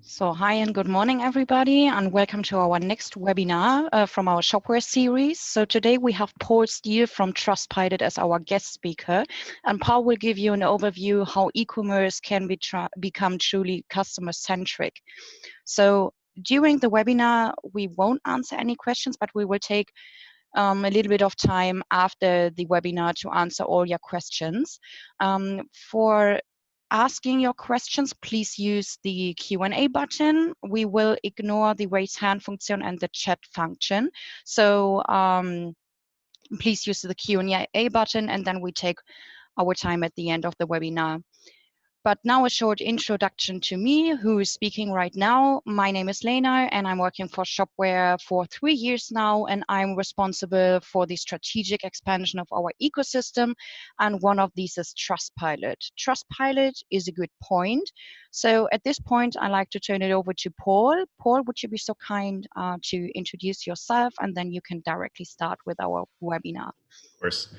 So hi and good morning, everybody, and welcome to our next webinar from our Shopware series. So today we have Paul Steele from Trustpilot as our guest speaker, and Paul will give you an overview how e-commerce can become truly customer-centric. So during the webinar, we won't answer any questions, but we will take a little bit of time after the webinar to answer all your questions. For asking your questions, please use the Q&A button. We will ignore the raise hand function and the chat function. So please use the Q&A button, and then we take our time at the end of the webinar. But now a short introduction to me, who is speaking right now. My name is Lena, and I'm working for Shopware for 3 years now, and I'm responsible for the strategic expansion of our ecosystem, and one of these is Trustpilot. Trustpilot is a good point. So at this point, I'd like to turn it over to Paul. Paul, would you be so kind to introduce yourself, and then you can directly start with our webinar. Of course.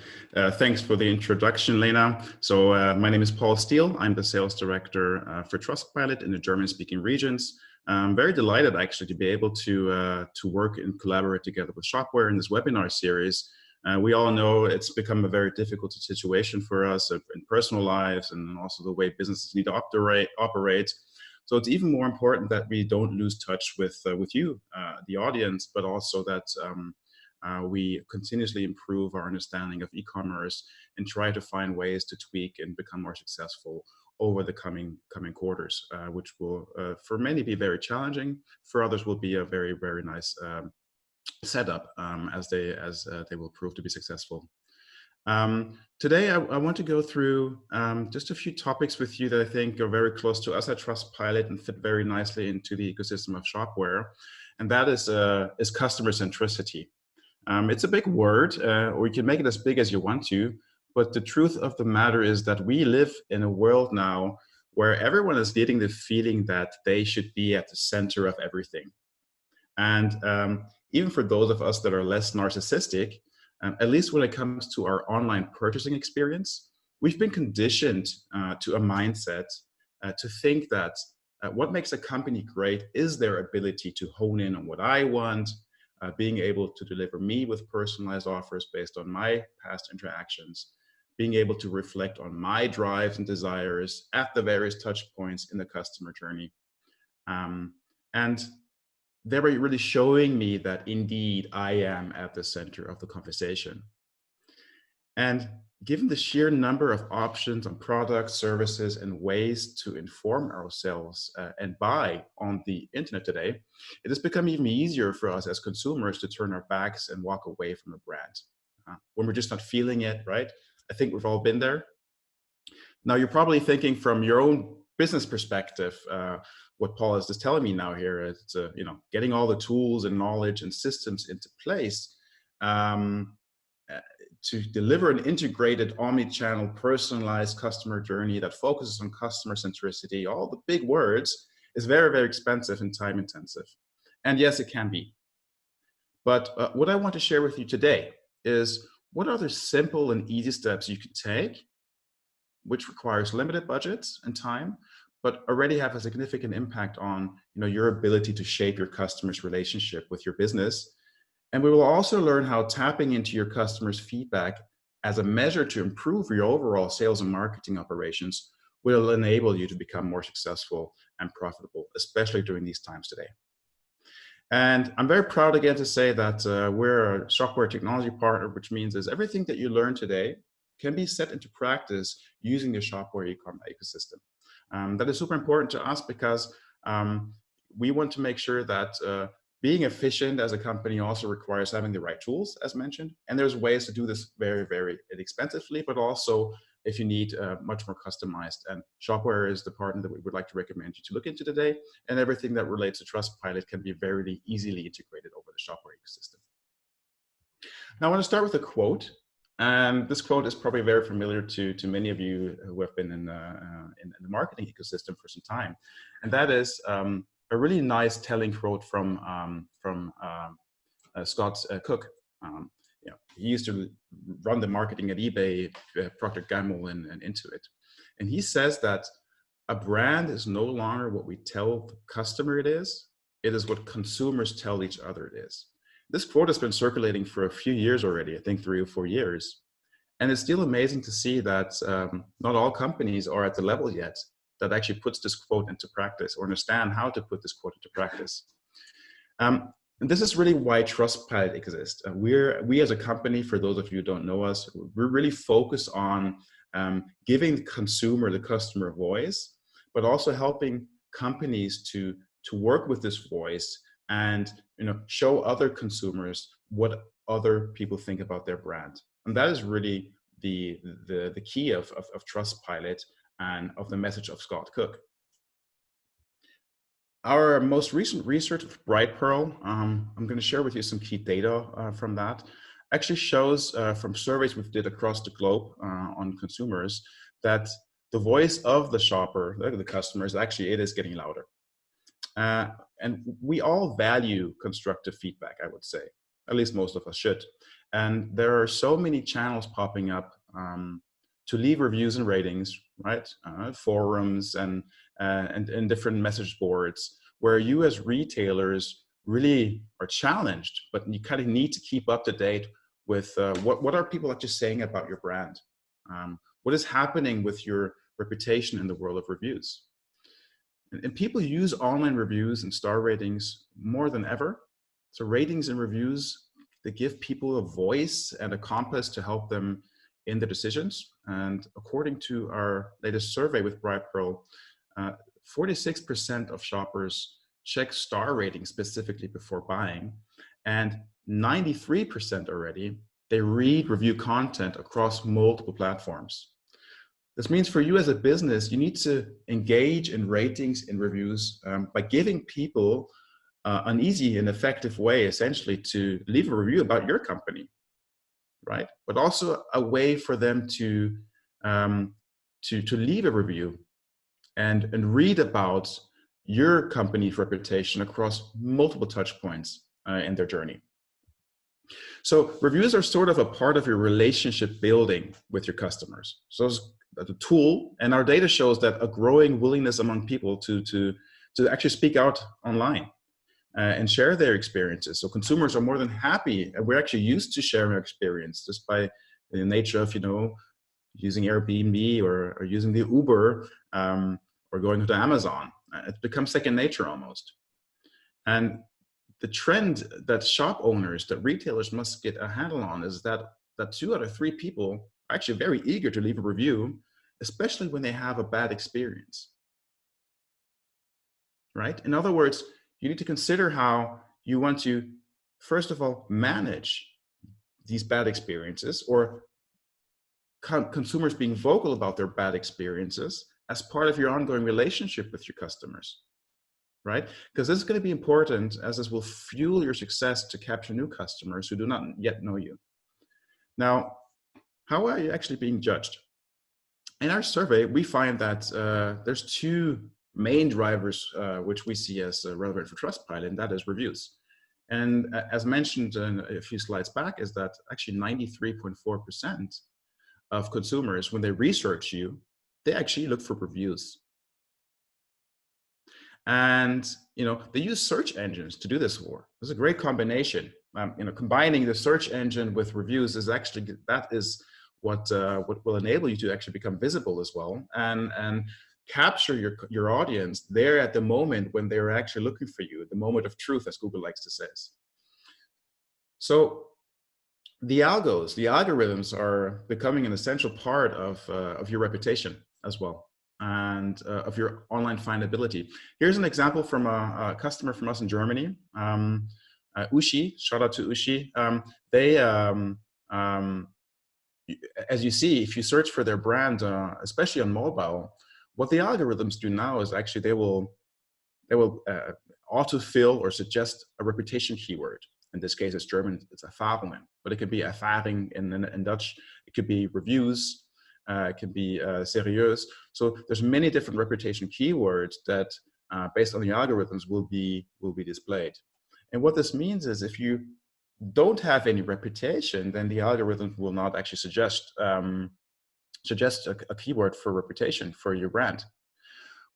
Thanks for the introduction, Lena. So my name is Paul Steele. I'm the sales director for Trustpilot in the German-speaking regions. I'm very delighted actually to be able to work and collaborate together with Shopware in this webinar series. We all know it's become a very difficult situation for us in personal lives and also the way businesses need to operate. So it's even more important that we don't lose touch with you, the audience, but also that we continuously improve our understanding of e-commerce and try to find ways to tweak and become more successful over the coming quarters, which will for many be very challenging. For others will be a very, very nice setup as they will prove to be successful. Today I want to go through just a few topics with you that I think are very close to us at Trustpilot and fit very nicely into the ecosystem of Shopware, and that is customer centricity. It's a big word, or you can make it as big as you want to, but the truth of the matter is that we live in a world now where everyone is getting the feeling that they should be at the center of everything. And even for those of us that are less narcissistic, at least when it comes to our online purchasing experience, we've been conditioned to a mindset to think that what makes a company great is their ability to hone in on what I want, being able to deliver me with personalized offers based on my past interactions, being able to reflect on my drives and desires at the various touch points in the customer journey. And they were really showing me that indeed I am at the center of the conversation. And given the sheer number of options on products, services, and ways to inform ourselves and buy on the internet today, it has become even easier for us as consumers to turn our backs and walk away from a brand when we're just not feeling it, right? I think we've all been there. Now, you're probably thinking from your own business perspective, what Paul is just telling me now here is, getting all the tools and knowledge and systems into place to deliver an integrated omnichannel personalized customer journey that focuses on customer centricity, all the big words, is very, very expensive and time intensive. And yes, it can be. But what I want to share with you today is what are the simple and easy steps you can take, which requires limited budgets and time, but already have a significant impact on your ability to shape your customer's relationship with your business. And we will also learn how tapping into your customers' feedback as a measure to improve your overall sales and marketing operations will enable you to become more successful and profitable, especially during these times today. And I'm very proud again to say that we're a Shopware technology partner, which means is everything that you learn today can be set into practice using the Shopware e-commerce ecosystem. That is super important to us because we want to make sure that being efficient as a company also requires having the right tools, as mentioned. And there's ways to do this very, very inexpensively, but also if you need much more customized. And Shopware is the partner that we would like to recommend you to look into today. And everything that relates to Trustpilot can be very easily integrated over the Shopware ecosystem. Now, I want to start with a quote. And this quote is probably very familiar to many of you who have been in the marketing ecosystem for some time. And that is a really nice telling quote from Scott Cook. He used to run the marketing at eBay, Procter & Gamble, and Intuit. And he says that a brand is no longer what we tell the customer it is what consumers tell each other it is. This quote has been circulating for a few years already, I think 3 or 4 years. And it's still amazing to see that not all companies are at the level yet that actually puts this quote into practice or understand how to put this quote into practice. And this is really why Trustpilot exists. We as a company, for those of you who don't know us, we're really focused on giving the consumer, the customer voice, but also helping companies to work with this voice and show other consumers what other people think about their brand. And that is really the key of Trustpilot and of the message of Scott Cook. Our most recent research with Brightpearl, I'm going to share with you some key data from that, actually shows from surveys we did across the globe on consumers that the voice of the shopper, the customers, actually it is getting louder. And we all value constructive feedback, I would say. At least most of us should. And there are so many channels popping up to leave reviews and ratings, right? Forums and different message boards where you as retailers really are challenged, but you kind of need to keep up to date with what are people actually saying about your brand? What is happening with your reputation in the world of reviews? And people use online reviews and star ratings more than ever. So ratings and reviews, they give people a voice and a compass to help them in their decisions. And according to our latest survey with Brightpearl, 46% of shoppers check star ratings specifically before buying, and 93% already, they read review content across multiple platforms. This means for you as a business, you need to engage in ratings and reviews by giving people an easy and effective way, essentially, to leave a review about your company, right? But also a way for them to leave a review and read about your company's reputation across multiple touch points in their journey. So reviews are sort of a part of your relationship building with your customers. So it's a tool, and our data shows that a growing willingness among people to actually speak out online and share their experiences. So consumers are more than happy, and we're actually used to sharing our experience just by the nature of, using Airbnb or using the Uber or going to Amazon. It's become second nature almost. And the trend that shop owners, that retailers must get a handle on is that 2 out of 3 people are actually very eager to leave a review, especially when they have a bad experience, right? In other words, you need to consider how you want to, first of all, manage these bad experiences or consumers being vocal about their bad experiences as part of your ongoing relationship with your customers, right? Because this is going to be important, as this will fuel your success to capture new customers who do not yet know you. Now, how are you actually being judged? In our survey, we find that there's 2 main drivers which we see as relevant for Trustpilot, and that is reviews. And as mentioned a few slides back, is that actually 93.4% of consumers, when they research you, they actually look for reviews. And they use search engines to do this for. It's a great combination. Combining the search engine with reviews is actually, that is what will enable you to actually become visible as well and capture your audience there at the moment when they're actually looking for you, the moment of truth, as Google likes to say. So the algorithms are becoming an essential part of your reputation as well, and of your online findability. Here's an example from a customer from us in Germany, Ushi. Shout out to Ushi. As you see, if you search for their brand, especially on mobile, what the algorithms do now is actually they will autofill or suggest a reputation keyword. In this case, it's German, it's Erfahrungen, but it could be Erfaring in Dutch. It could be reviews. It can be serious. So there's many different reputation keywords that, based on the algorithms, will be displayed. And what this means is, if you don't have any reputation, then the algorithm will not actually suggest a keyword for reputation for your brand.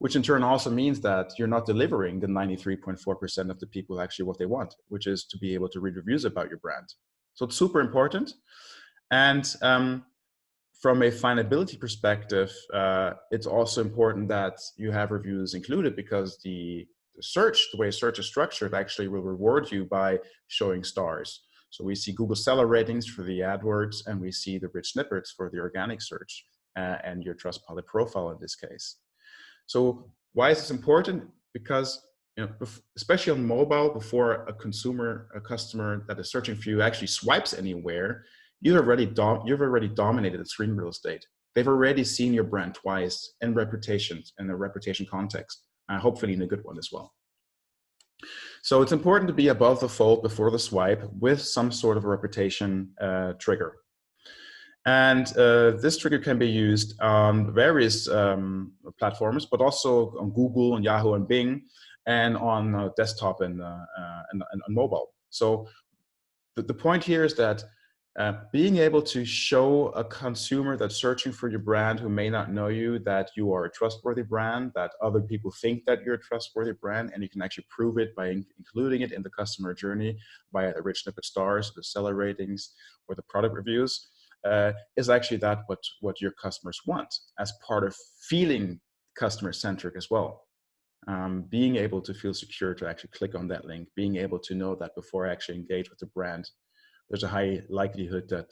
which in turn also means that you're not delivering the 93.4% of the people actually what they want, which is to be able to read reviews about your brand. So it's super important. And from a findability perspective, it's also important that you have reviews included, because the way search is structured actually will reward you by showing stars. So we see Google seller ratings for the AdWords, and we see the rich snippets for the organic search and your Trustpilot profile in this case. So why is this important? Because especially on mobile, before a customer that is searching for you actually swipes anywhere, you've already dominated the screen real estate. They've already seen your brand twice in reputations, in a reputation context, hopefully in a good one as well. So it's important to be above the fold before the swipe with some sort of a reputation trigger. And this trigger can be used on various platforms, but also on Google and Yahoo and Bing, and on desktop and mobile. So the point here is that being able to show a consumer that's searching for your brand, who may not know you, that you are a trustworthy brand, that other people think that you're a trustworthy brand, and you can actually prove it by including it in the customer journey via the rich snippet stars, the seller ratings, or the product reviews, is actually what your customers want as part of feeling customer-centric as well. Being able to feel secure to actually click on that link, being able to know that before I actually engage with the brand, there's a high likelihood that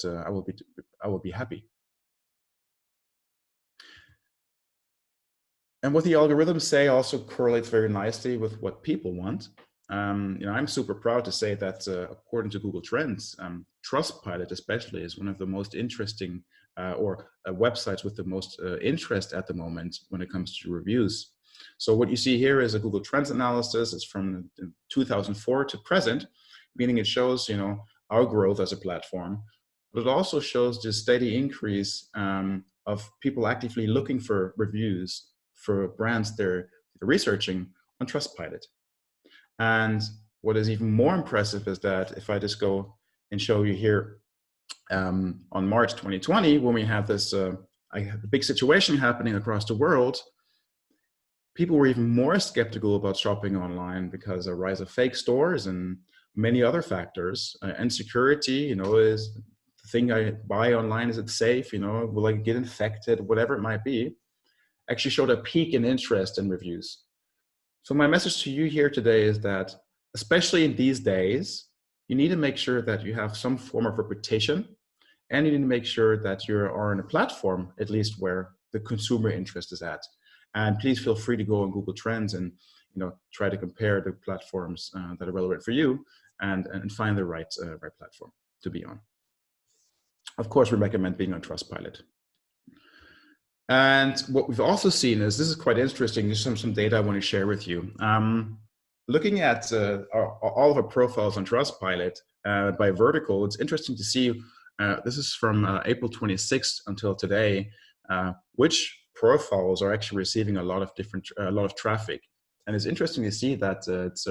I will be happy. And what the algorithms say also correlates very nicely with what people want. I'm super proud to say that according to Google Trends, Trustpilot especially is one of the most interesting websites with the most interest at the moment when it comes to reviews. So what you see here is a Google Trends analysis. It's from 2004 to present, meaning it shows our growth as a platform, but it also shows the steady increase of people actively looking for reviews for brands they're researching on Trustpilot. And what is even more impressive is that if I just go and show you here on March 2020, when we have this big situation happening across the world, people were even more skeptical about shopping online because of the rise of fake stores and many other factors. Insecurity, is the thing I buy online, is it safe? Will I get infected? Whatever it might be, actually showed a peak in interest in reviews. So my message to you here today is that, especially in these days, you need to make sure that you have some form of reputation, and you need to make sure that you are on a platform, at least where the consumer interest is at. And please feel free to go on Google Trends and try to compare the platforms that are relevant for you, and find the right platform to be on. Of course, we recommend being on Trustpilot. And what we've also seen is, this is quite interesting, there's some data I want to share with you. Looking at all of our profiles on Trustpilot by vertical, it's interesting to see, this is from April 26th until today, which profiles are actually receiving a lot of traffic. And it's interesting to see that it's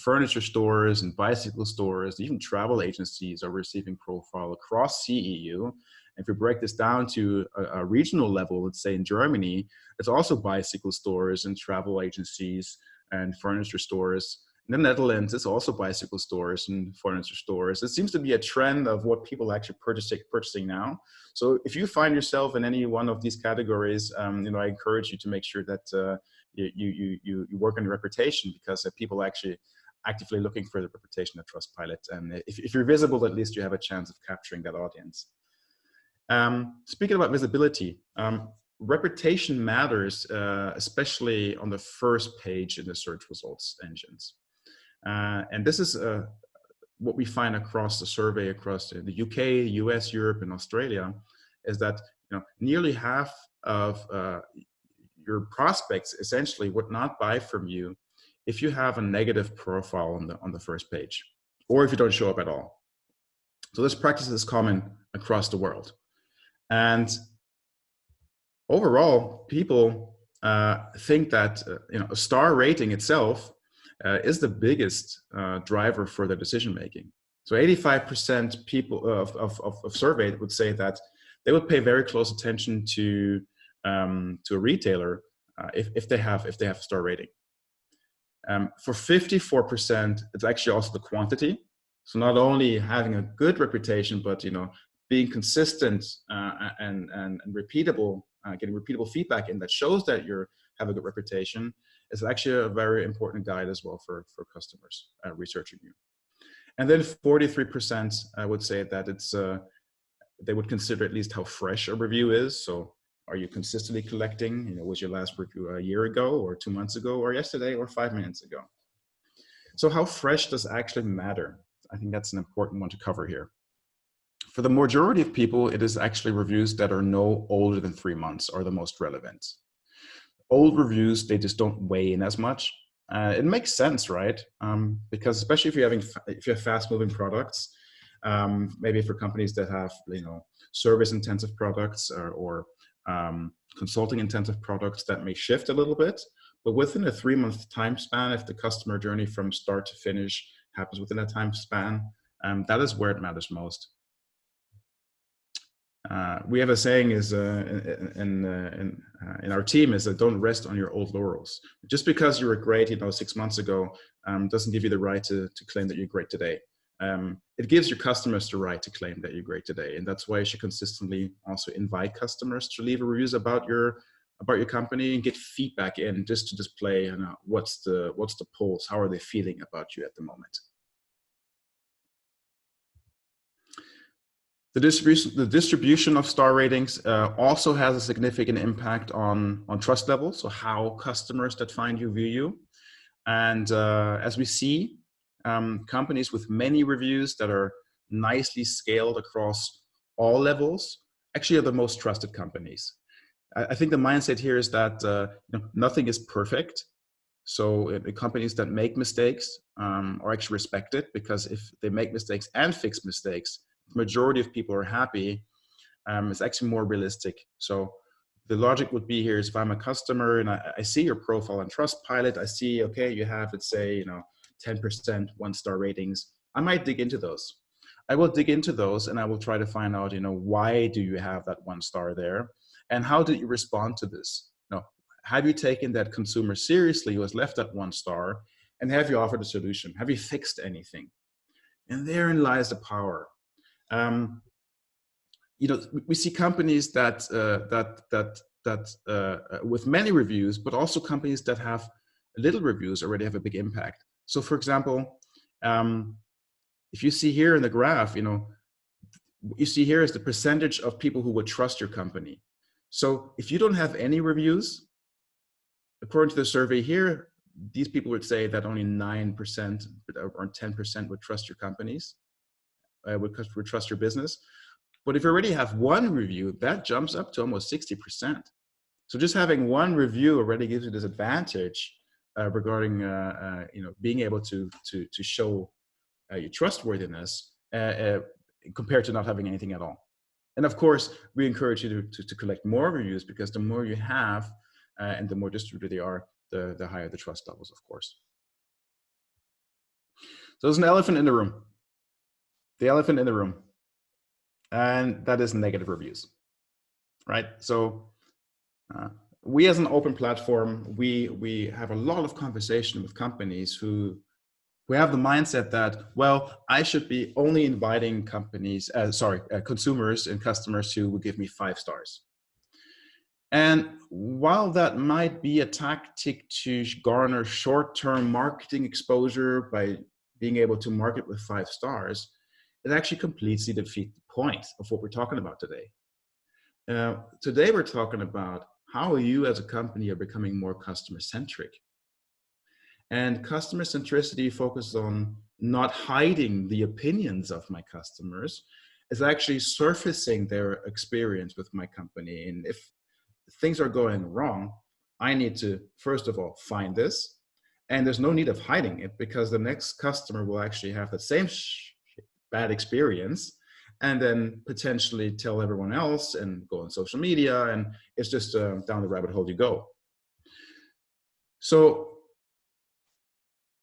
furniture stores and bicycle stores, even travel agencies are receiving profile across CEU. If we break this down to a regional level, let's say in Germany, it's also bicycle stores and travel agencies and furniture stores. In the Netherlands, it's also bicycle stores and furniture stores. It seems to be a trend of what people are actually purchasing now. So if you find yourself in any one of these categories, I encourage you to make sure that you work on your reputation, because people are actually actively looking for the reputation of Trustpilot. And if you're visible, at least you have a chance of capturing that audience. Speaking about visibility, reputation matters, especially on the first page in the search results engines. And this is what we find across the survey, across the UK, US, Europe, and Australia, is that nearly half of your prospects essentially would not buy from you if you have a negative profile on the first page, or if you don't show up at all. So this practice is common across the world. And overall, people think that a star rating itself is the biggest driver for their decision making. So 85% people of surveyed would say that they would pay very close attention to a retailer if they have a star rating. For 54%, it's actually also the quantity. So not only having a good reputation, but being consistent and repeatable, getting repeatable feedback in that shows that you have a good reputation is actually a very important guide as well for customers researching you. And then 43% I would say that it's they would consider at least how fresh a review is. So are you consistently collecting? Was your last review a year ago or 2 months ago or yesterday or 5 minutes ago? So how fresh does actually matter? I think that's an important one to cover here. For the majority of people, it is actually reviews that are no older than 3 months are the most relevant. Old reviews, they just don't weigh in as much. It makes sense, right? Because especially if you have fast-moving products, maybe for companies that have service-intensive products or consulting-intensive products, that may shift a little bit. But within a 3-month time span, if the customer journey from start to finish happens within a time span, that is where it matters most. We have a saying is in our team is that don't rest on your old laurels. Just because you were great 6 months ago doesn't give you the right to claim that you're great today. It gives your customers the right to claim that you're great today, and that's why you should consistently also invite customers to leave reviews about your company and get feedback in, just to display what's the pulse, how are they feeling about you at the moment. The distribution of star ratings also has a significant impact on trust levels, so how customers that find you view you. And as we see, companies with many reviews that are nicely scaled across all levels actually are the most trusted companies. I think the mindset here is that nothing is perfect. So companies that make mistakes are actually respected, because if they make mistakes and fix mistakes, the majority of people are happy. It's actually more realistic. So the logic would be here is, if I'm a customer and I see your profile on Trustpilot, I see, okay, you have, let's say, 10% 1-star ratings. I might dig into those. I will dig into those and I will try to find out, why do you have that 1 star there? And how did you respond to this? Have you taken that consumer seriously who has left that 1 star? And have you offered a solution? Have you fixed anything? And therein lies the power. We see companies that with many reviews, but also companies that have little reviews already have a big impact. So, for example, if you see here in the graph, what you see here is the percentage of people who would trust your company. So, if you don't have any reviews, according to the survey here, these people would say that only 9% or 10% would trust your companies, would trust your business. But if you already have 1 review, that jumps up to almost 60%. So just having 1 review already gives you this advantage regarding being able to show your trustworthiness compared to not having anything at all. And of course, we encourage you to collect more reviews, because the more you have and the more distributed they are, the higher the trust levels, of course. So there's an elephant in the room. The elephant in the room. And that is negative reviews, right? So we, as an open platform, we have a lot of conversation with companies who have the mindset that, well, I should be only inviting consumers and customers who will give me 5 stars. And while that might be a tactic to garner short-term marketing exposure by being able to market with 5 stars, it actually completely defeats the point of what we're talking about today. Today, we're talking about how you as a company are becoming more customer-centric. And customer-centricity focuses on not hiding the opinions of my customers. It's actually surfacing their experience with my company. And if things are going wrong, I need to, first of all, find this. And there's no need of hiding it, because the next customer will actually have the same bad experience, and then potentially tell everyone else and go on social media, and it's just down the rabbit hole you go. So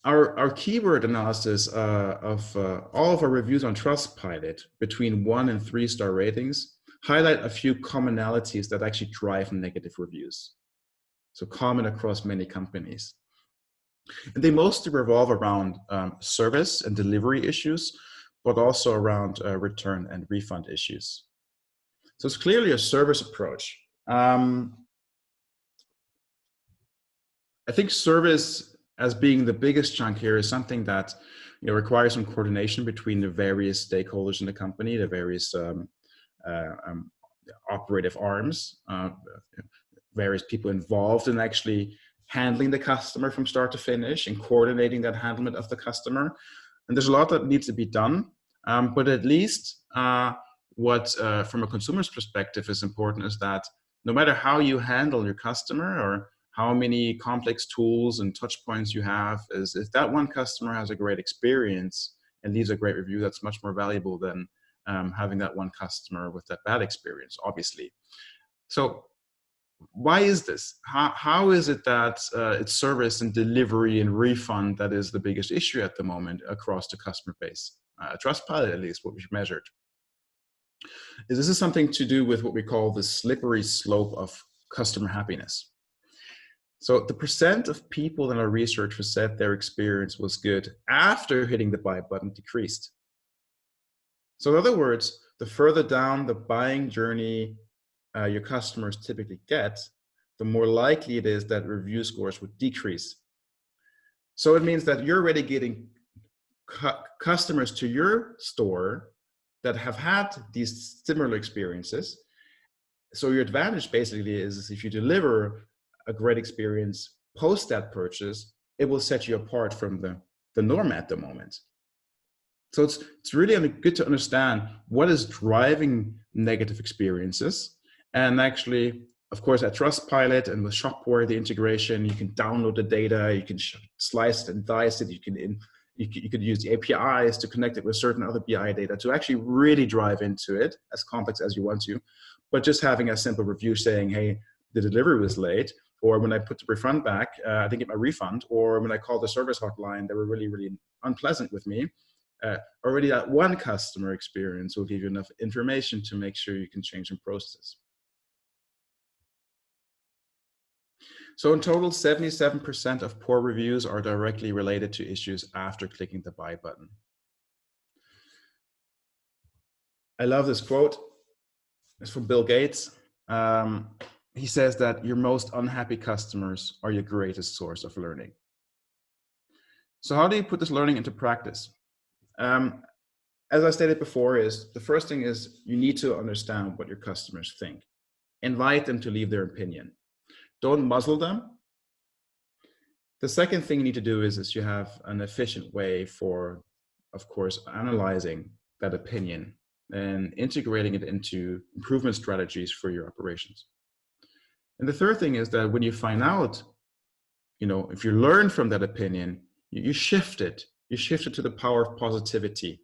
our keyword analysis of all of our reviews on Trustpilot between 1 and 3-star ratings highlight a few commonalities that actually drive negative reviews. so common across many companies. And they mostly revolve around service and delivery issues, but also around return and refund issues. So it's clearly a service approach. I think service as being the biggest chunk here is something that requires some coordination between the various stakeholders in the company, the various operative arms, various people involved in actually handling the customer from start to finish and coordinating that handlement of the customer. And there's a lot that needs to be done, but at least what from a consumer's perspective is important is that no matter how you handle your customer or how many complex tools and touch points you have, is if that one customer has a great experience and leaves a great review, that's much more valuable than having that one customer with that bad experience, obviously. So why is this? How is it that it's service and delivery and refund that is the biggest issue at the moment across the customer base? Trustpilot, at least, what we've measured. This is something to do with what we call the slippery slope of customer happiness. So the percent of people in our research who said their experience was good after hitting the buy button decreased. So in other words, the further down the buying journey your customers typically get, the more likely it is that review scores would decrease. So it means that you're already getting customers to your store that have had these similar experiences. So your advantage basically is if you deliver a great experience post that purchase, it will set you apart from the norm at the moment. So it's really good to understand what is driving negative experiences. And actually, of course, at Trustpilot and with Shopware, the integration, you can download the data, you can slice it and dice it, you could use the APIs to connect it with certain other BI data to actually really drive into it, as complex as you want to. But just having a simple review saying, hey, the delivery was late, or when I put the refund back, I didn't get my refund, or when I called the service hotline, they were really, really unpleasant with me. Already that one customer experience will give you enough information to make sure you can change some processes. So in total, 77% of poor reviews are directly related to issues after clicking the buy button. I love this quote. It's from Bill Gates. He says that your most unhappy customers are your greatest source of learning. So how do you put this learning into practice? As I stated before, the first thing is you need to understand what your customers think. Invite them to leave their opinion. Don't muzzle them. The second thing you need to do is you have an efficient way for, of course, analyzing that opinion and integrating it into improvement strategies for your operations. And the third thing is that when you find out, if you learn from that opinion, you shift it. You shift it to the power of positivity.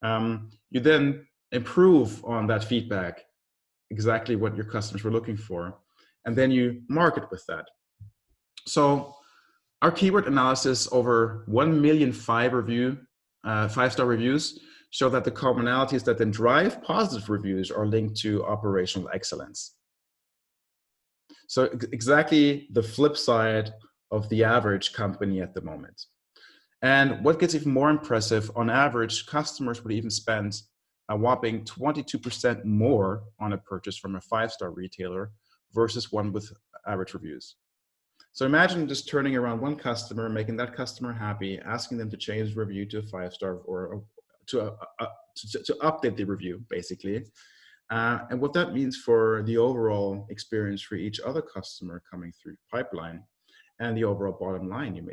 You then improve on that feedback, exactly what your customers were looking for, and then you market with that. So our keyword analysis over 1 million five-star reviews show that the commonalities that then drive positive reviews are linked to operational excellence. So exactly the flip side of the average company at the moment. And what gets even more impressive, on average, customers would even spend a whopping 22% more on a purchase from a five-star retailer versus one with average reviews. So imagine just turning around one customer, making that customer happy, asking them to change the review to a five-star or to update the review, basically. And what that means for the overall experience for each other customer coming through pipeline and the overall bottom line you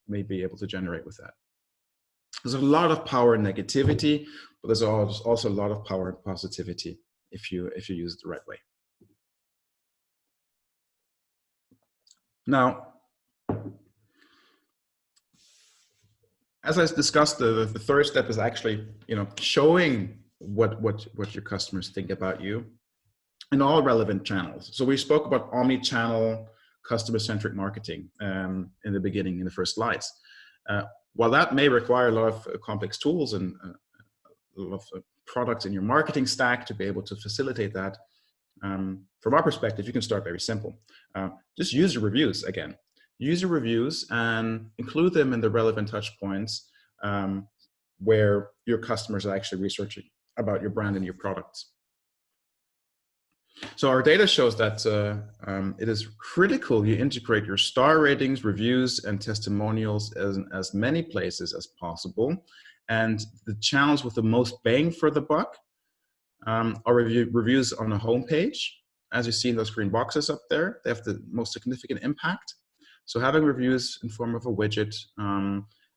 may be able to generate with that. There's a lot of power in negativity, but there's also a lot of power in positivity if you use it the right way. Now, as I discussed, the third step is actually showing what your customers think about you in all relevant channels. So we spoke about omnichannel customer-centric marketing in the beginning, in the first slides. While that may require a lot of complex tools and a lot of products in your marketing stack to be able to facilitate that, From our perspective, you can start very simple. Just use your reviews again. Use your reviews and include them in the relevant touch points where your customers are actually researching about your brand and your products. So our data shows that it is critical you integrate your star ratings, reviews, and testimonials as many places as possible. And the channels with the most bang for the buck are reviews on a homepage. As you see in those green boxes up there, they have the most significant impact. So having reviews in form of a widget,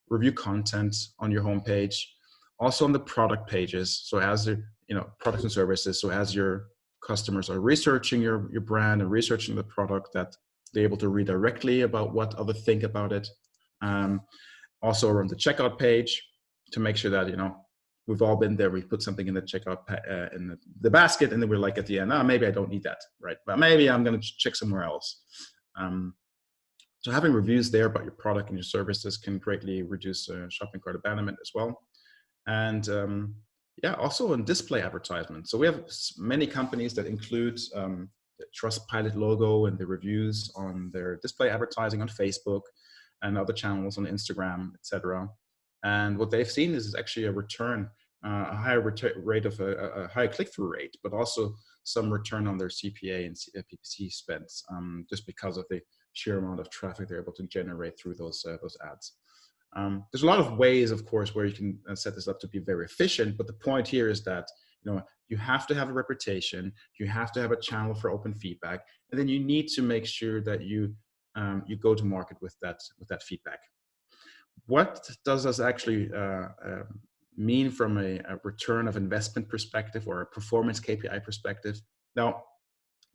review content on your homepage, also on the product pages. So as the products and services, so as your customers are researching your brand and researching the product, that they're able to read directly about what others think about it. Also around the checkout page to make sure that, we've all been there. We put something in the checkout in the basket, and then we're like at the end, maybe I don't need that, right? But maybe I'm going to check somewhere else. So having reviews there about your product and your services can greatly reduce shopping cart abandonment as well. And also in display advertisement. So we have many companies that include the Trustpilot logo and the reviews on their display advertising on Facebook and other channels on Instagram, etc. And what they've seen is actually a return, a higher rate of a higher click-through rate, but also some return on their CPA and PPC spends, just because of the sheer amount of traffic they're able to generate through those ads. There's a lot of ways, of course, where you can set this up to be very efficient, but the point here is that you have to have a reputation, you have to have a channel for open feedback, and then you need to make sure that you go to market with that feedback. What does this actually mean from a return of investment perspective or a performance KPI perspective? Now,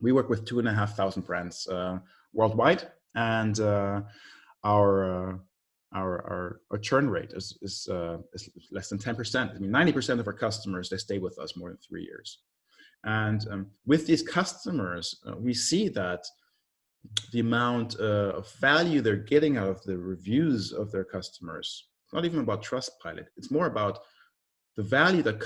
we work with 2,500 brands worldwide, and our churn rate is less than 10%. I mean, 90% of our customers, they stay with us more than 3 years. And with these customers, we see that the amount of value they're getting out of the reviews of their customers, it's not even about Trustpilot. It's more about the value that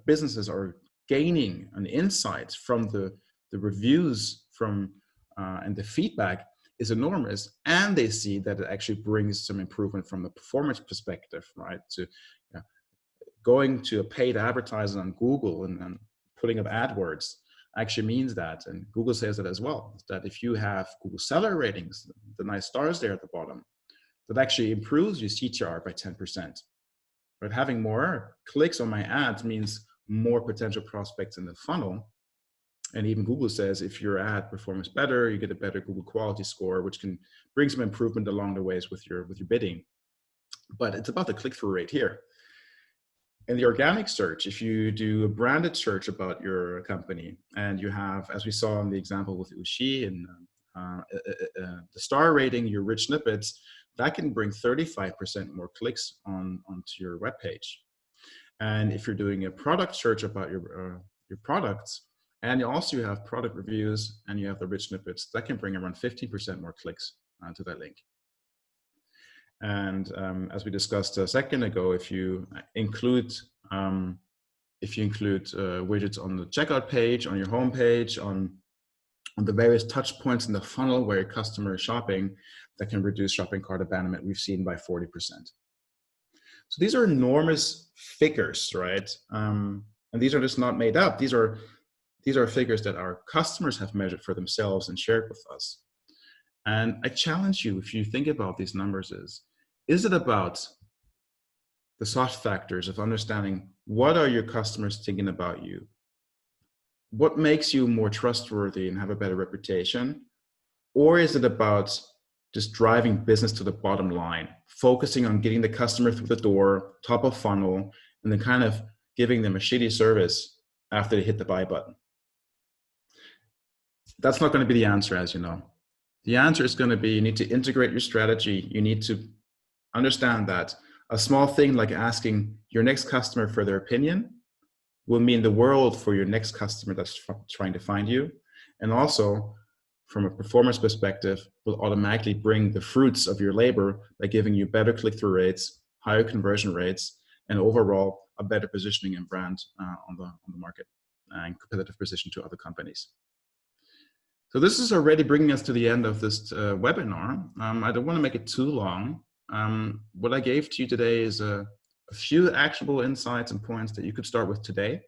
businesses are gaining and insights from the reviews and the feedback is enormous, and they see that it actually brings some improvement from a performance perspective, right? So going to a paid advertising on Google and putting up AdWords actually means that, and Google says that as well, that if you have Google seller ratings, the nice stars there at the bottom, that actually improves your CTR by 10%. But having more clicks on my ads means more potential prospects in the funnel. And even Google says if your ad performs better, you get a better Google quality score, which can bring some improvement along the ways with your bidding. But it's about the click-through rate here. In the organic search, if you do a branded search about your company, and you have, as we saw in the example with Ushi and the star rating, your rich snippets, that can bring 35% more clicks onto your webpage. And if you're doing a product search about your products, and you also have product reviews and you have the rich snippets, that can bring around 15% more clicks to that link. And as we discussed a second ago, if you include widgets on the checkout page, on your homepage, on the various touch points in the funnel where your customer is shopping, that can reduce shopping cart abandonment, we've seen by 40%. So these are enormous figures, right? And these are just not made up. These are figures that our customers have measured for themselves and shared with us. And I challenge you, if you think about these numbers, is it about the soft factors of understanding what are your customers thinking about you? What makes you more trustworthy and have a better reputation? Or is it about just driving business to the bottom line, focusing on getting the customer through the door, top of funnel, and then kind of giving them a shitty service after they hit the buy button? That's not going to be the answer, as you know. The answer is going to be you need to integrate your strategy. You need to understand that a small thing like asking your next customer for their opinion will mean the world for your next customer that's trying to find you. And also, from a performance perspective, will automatically bring the fruits of your labor by giving you better click-through rates, higher conversion rates, and overall a better positioning and brand on the market. and competitive position to other companies. So this is already bringing us to the end of this webinar. I don't want to make it too long. What I gave to you today is a few actionable insights and points that you could start with today.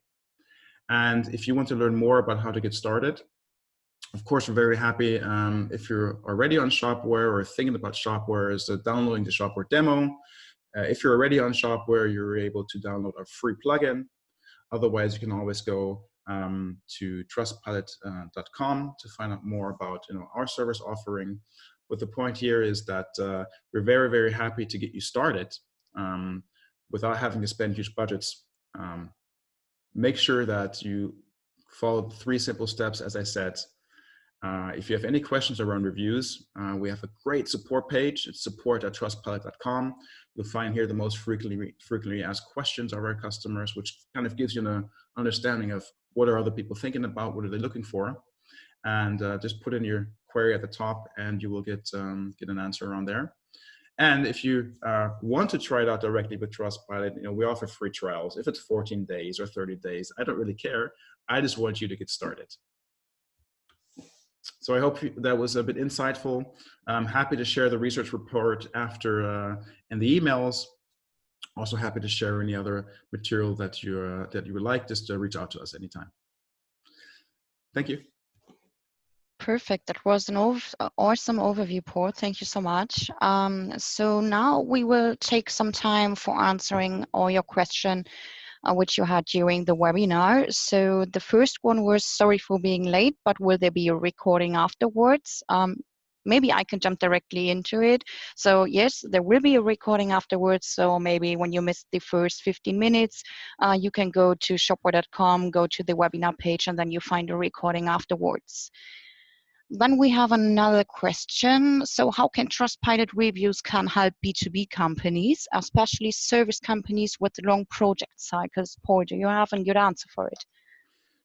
And if you want to learn more about how to get started, of course, we're very happy if you're already on Shopware or thinking about Shopware, is downloading the Shopware demo. If you're already on Shopware, you're able to download our free plugin. Otherwise, you can always go to trustpilot.com to find out more about our service offering. But the point here is that we're very, very happy to get you started without having to spend huge budgets. Make sure that you follow the 3 simple steps, as I said. If you have any questions around reviews, we have a great support page. It's support@trustpilot.com. You'll find here the most frequently asked questions of our customers, which kind of gives you an understanding of what are other people thinking about, what are they looking for, and just put in your query at the top, and you will get an answer around there. And if you want to try it out directly with Trustpilot, we offer free trials. If it's 14 days or 30 days, I don't really care. I just want you to get started. So I hope that was a bit insightful. I'm happy to share the research report after in the emails. Also happy to share any other material that you would like. Just reach out to us anytime. Thank you. Perfect. That was an awesome overview, Paul. Thank you so much. So now we will take some time for answering all your questions which you had during the webinar. So the first one was, sorry for being late, but will there be a recording afterwards? Maybe I can jump directly into it. So yes, there will be a recording afterwards. So maybe when you missed the first 15 minutes, you can go to shopware.com, go to the webinar page, and then you find a recording afterwards. Then we have another question. So how can Trustpilot reviews can help B2B companies, especially service companies with long project cycles? Paul, do you have a good answer for it?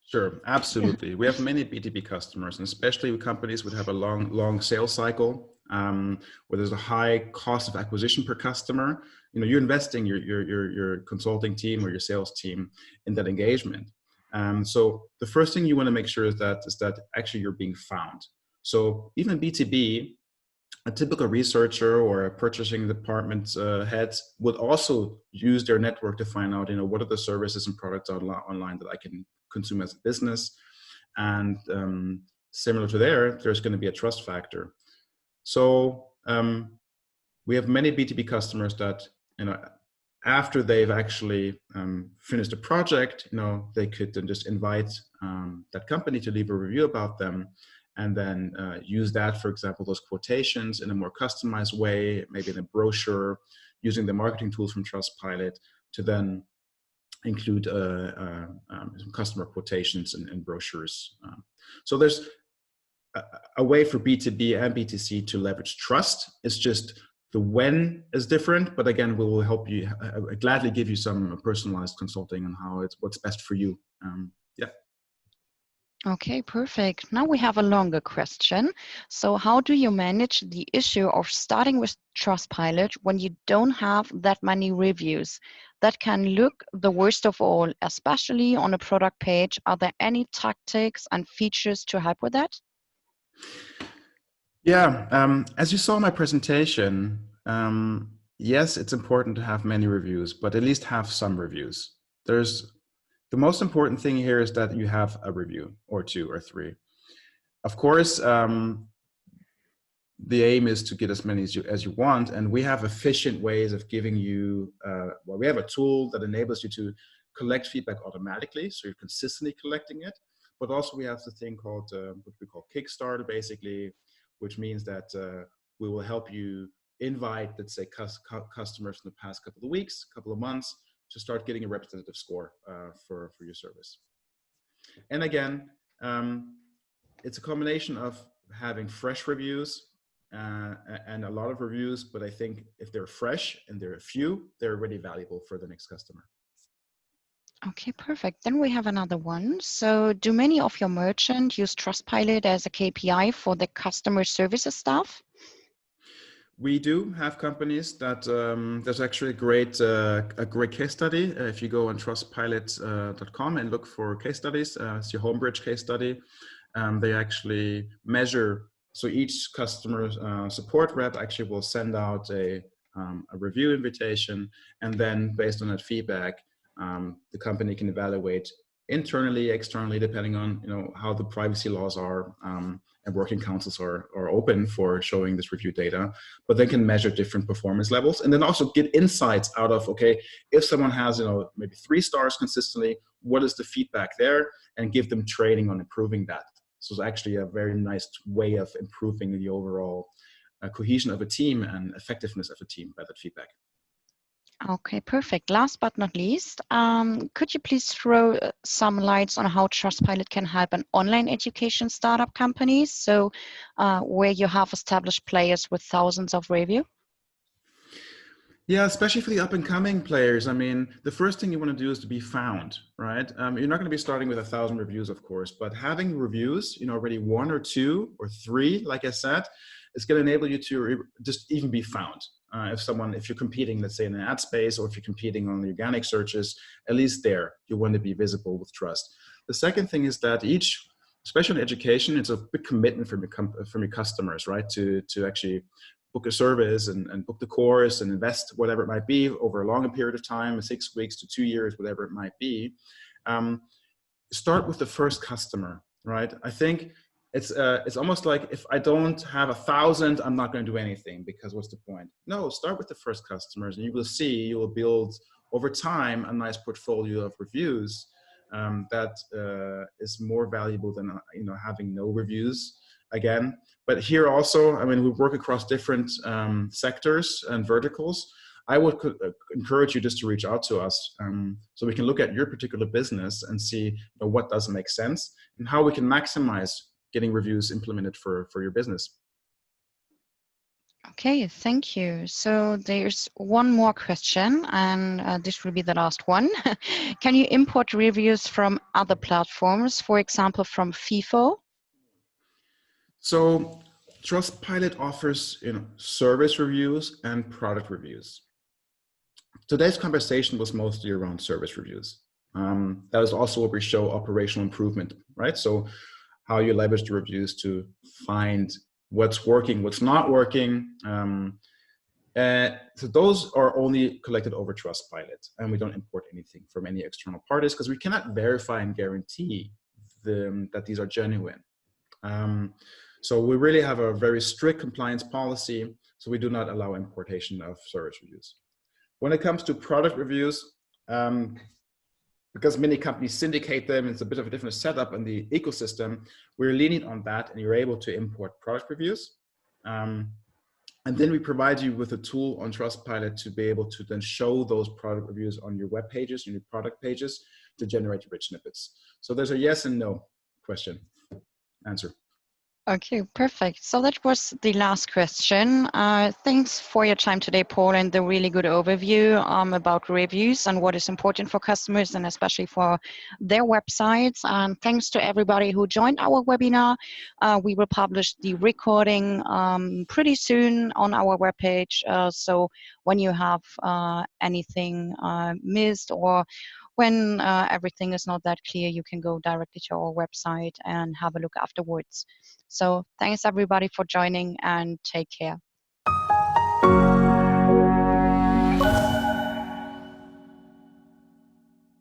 Sure, absolutely. We have many B2B customers, and especially with companies that have a long sales cycle, where there's a high cost of acquisition per customer. You're investing your consulting team or your sales team in that engagement. So the first thing you want to make sure is that actually you're being found. So even B2B, a typical researcher or a purchasing department head would also use their network to find out, what are the services and products online that I can consume as a business. And similar to there's going to be a trust factor. So we have many B2B customers that, after they've actually finished the project, they could then just invite that company to leave a review about them, and then use that, for example, those quotations in a more customized way, maybe in a brochure, using the marketing tools from Trustpilot to then include some customer quotations and brochures. So there's a way for B2B and B2C to leverage trust. It's just the when is different, but again, we will help you, gladly give you some personalized consulting on what's best for you. Yeah. Okay, perfect. Now we have a longer question. So how do you manage the issue of starting with Trustpilot when you don't have that many reviews? That can look the worst of all, especially on a product page. Are there any tactics and features to help with that? Yeah, as you saw in my presentation, yes, it's important to have many reviews, but at least have some reviews. The most important thing here is that you have a review or 2 or 3. Of course, the aim is to get as many as you want, and we have efficient ways of giving you, we have a tool that enables you to collect feedback automatically, so you're consistently collecting it, but also we have the thing called, what we call Kickstarter, basically, which means that we will help you invite, let's say, customers from the past couple of weeks, couple of months, to start getting a representative score for your service. And again, it's a combination of having fresh reviews and a lot of reviews, but I think if they're fresh and they're few, they're really valuable for the next customer. Okay, perfect. Then we have another one. So do many of your merchants use Trustpilot as a KPI for the customer services staff? We do have companies that there's actually a great case study. If you go on trustpilot.com and look for case studies, it's your Homebridge case study. They actually measure. So each customer support rep actually will send out a review invitation, and then based on that feedback, the company can evaluate internally, externally, depending on how the privacy laws are. And working councils are open for showing this review data, but they can measure different performance levels and then also get insights out of, okay, if someone has maybe 3 stars consistently, what is the feedback there, and give them training on improving that. So it's actually a very nice way of improving the overall cohesion of a team and effectiveness of a team by that feedback. Okay, perfect. Last but not least, could you please throw some lights on how Trustpilot can help an online education startup companies? So where you have established players with thousands of reviews? Yeah, especially for the up and coming players. I mean, the first thing you want to do is to be found, right? You're not going to be starting with 1,000 reviews, of course, but having reviews, already 1 or 2 or 3, like I said, is going to enable you to just even be found. If you're competing, let's say in an ad space, or if you're competing on the organic searches, at least there, you want to be visible with trust. The second thing is that especially in education, it's a big commitment from your customers, right? To actually book a service and book the course and invest whatever it might be over a longer period of time, 6 weeks to 2 years, whatever it might be. Start with the first customer, right? I think it's almost like, if I don't have 1,000, I'm not going to do anything, because what's the point? No, start with the first customers, and you will build over time a nice portfolio of reviews that is more valuable than having no reviews again. But here also, I mean, we work across different sectors and verticals. I would encourage you just to reach out to us so we can look at your particular business and see what doesn't make sense and how we can maximize getting reviews implemented for your business. Okay, thank you. So there's one more question, and this will be the last one. Can you import reviews from other platforms, for example, from FIFO? So Trustpilot offers service reviews and product reviews. Today's conversation was mostly around service reviews. That is also where we show operational improvement, right? So how you leverage the reviews to find what's working, what's not working. So those are only collected over Trustpilot, and we don't import anything from any external parties because we cannot verify and guarantee that these are genuine. So we really have a very strict compliance policy, so we do not allow importation of service reviews. When it comes to product reviews, because many companies syndicate them, it's a bit of a different setup in the ecosystem, we're leaning on that, and you're able to import product reviews. And then we provide you with a tool on Trustpilot to be able to then show those product reviews on your web pages, on your product pages, to generate rich snippets. So there's a yes and no answer. Okay, perfect. So that was the last question. Thanks for your time today, Paul, and the really good overview about reviews and what is important for customers and especially for their websites. And thanks to everybody who joined our webinar. We will publish the recording pretty soon on our webpage. So when you have anything missed or when everything is not that clear, you can go directly to our website and have a look afterwards. So thanks everybody for joining, and take care.